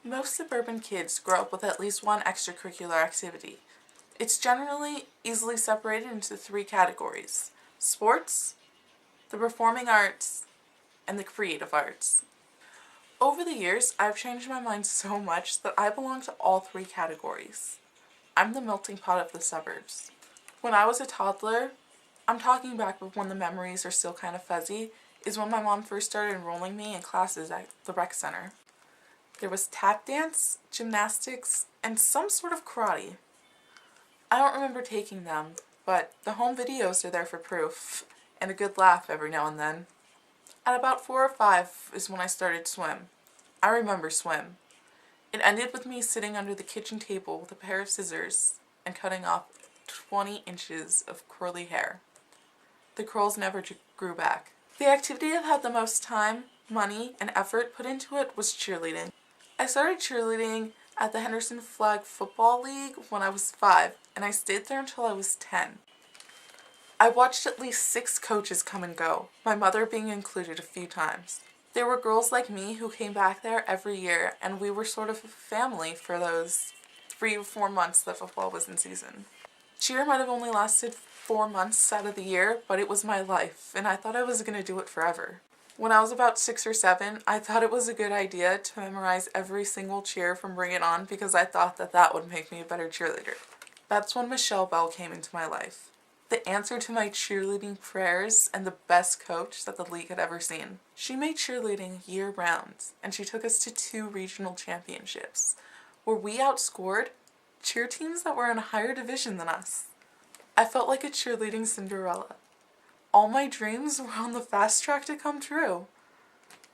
Most suburban kids grow up with at least one extracurricular activity. It's generally easily separated into three categories: sports, the performing arts, and the creative arts. Over the years, I've changed my mind so much that I belong to all three categories. I'm the melting pot of the suburbs. When I was a toddler, I'm talking back when the memories are still kind of fuzzy, is when my mom first started enrolling me in classes at the rec center. There was tap dance, gymnastics, and some sort of karate. I don't remember taking them, but the home videos are there for proof, and a good laugh every now and then. At about 4 or 5 is when I started swim. I remember swim. It ended with me sitting under the kitchen table with a pair of scissors and cutting off 20 inches of curly hair. The curls never grew back. The activity that had the most time, money, and effort put into it was cheerleading. I started cheerleading at the Henderson Flag Football League when I was 5, and I stayed there until I was 10. I watched at least 6 coaches come and go, my mother being included a few times. There were girls like me who came back there every year, and we were sort of a family for those 3 or 4 months that football was in season. Cheer might have only lasted 4 months out of the year, but it was my life, and I thought I was going to do it forever. When I was about 6 or 7, I thought it was a good idea to memorize every single cheer from Bring It On because I thought that would make me a better cheerleader. That's when Michelle Bell came into my life. The answer to my cheerleading prayers and the best coach that the league had ever seen. She made cheerleading year-round, and she took us to 2 regional championships, where we outscored cheer teams that were in a higher division than us. I felt like a cheerleading Cinderella. All my dreams were on the fast track to come true.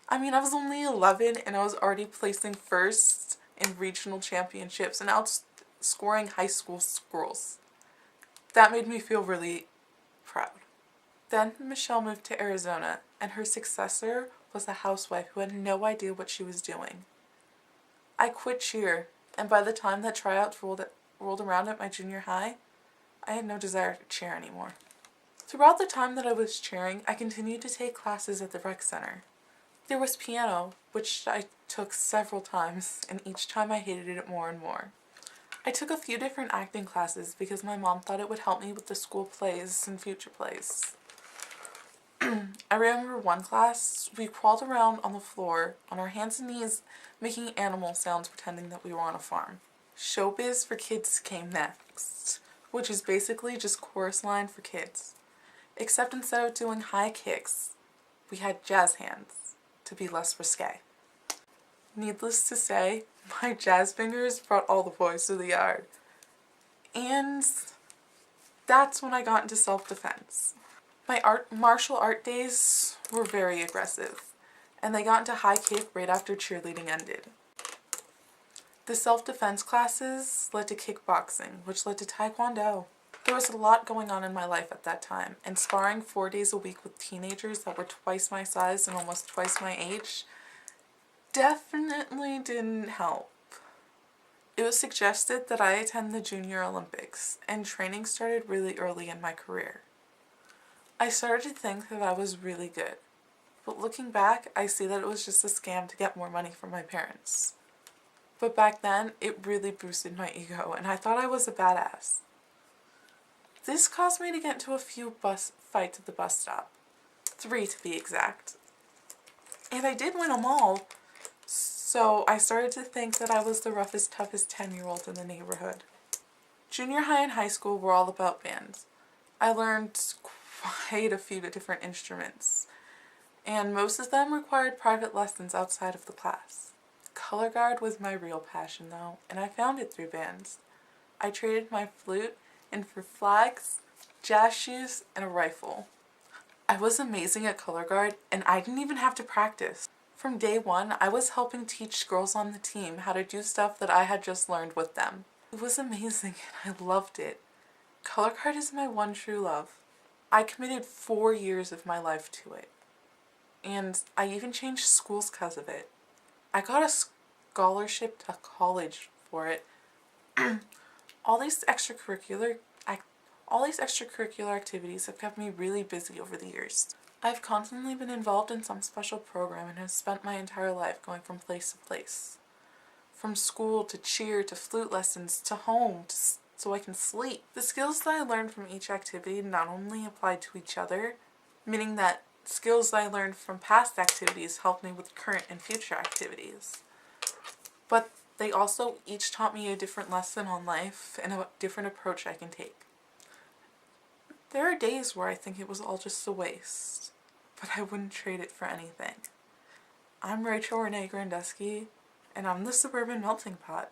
I mean, I was only 11 and I was already placing first in regional championships and outscoring high school girls. That made me feel really proud. Then Michelle moved to Arizona, and her successor was a housewife who had no idea what she was doing. I quit cheer, and by the time that tryouts rolled around at my junior high, I had no desire to cheer anymore. Throughout the time that I was cheering, I continued to take classes at the rec center. There was piano, which I took several times, and each time I hated it more and more. I took a few different acting classes because my mom thought it would help me with the school plays and future plays. I remember one class, we crawled around on the floor on our hands and knees making animal sounds pretending that we were on a farm. Showbiz for kids came next, which is basically just chorus line for kids. Except instead of doing high kicks, we had jazz hands to be less risque. Needless to say, my jazz fingers brought all the boys to the yard. And that's when I got into self-defense. My martial art days were very aggressive, and they got into high kick right after cheerleading ended. The self-defense classes led to kickboxing, which led to taekwondo. There was a lot going on in my life at that time, and sparring 4 days a week with teenagers that were twice my size and almost twice my age definitely didn't help. It was suggested that I attend the Junior Olympics, and training started really early in my career. I started to think that I was really good, but looking back, I see that it was just a scam to get more money from my parents. But back then, it really boosted my ego, and I thought I was a badass. This caused me to get into a few fights at the bus stop. 3 to be exact. And I did win them all, so I started to think that I was the roughest, toughest 10-year-old in the neighborhood. Junior high and high school were all about bands. I learned quite a few different instruments, and most of them required private lessons outside of the class. Color guard was my real passion though, and I found it through bands. I traded my flute in for flags, jazz shoes, and a rifle. I was amazing at color guard, and I didn't even have to practice. From day one, I was helping teach girls on the team how to do stuff that I had just learned with them. It was amazing, and I loved it. Color guard is my one true love. I committed 4 years of my life to it, and I even changed schools because of it. I got a scholarship to college for it. All these extracurricular activities have kept me really busy over the years. I've constantly been involved in some special program and have spent my entire life going from place to place. From school to cheer to flute lessons to home so I can sleep. The skills that I learned from each activity not only applied to each other, meaning that skills that I learned from past activities helped me with current and future activities, but they also each taught me a different lesson on life and a different approach I can take. There are days where I think it was all just a waste, but I wouldn't trade it for anything. I'm Rachel Renee Grandeski, and I'm the Suburban Melting Pot.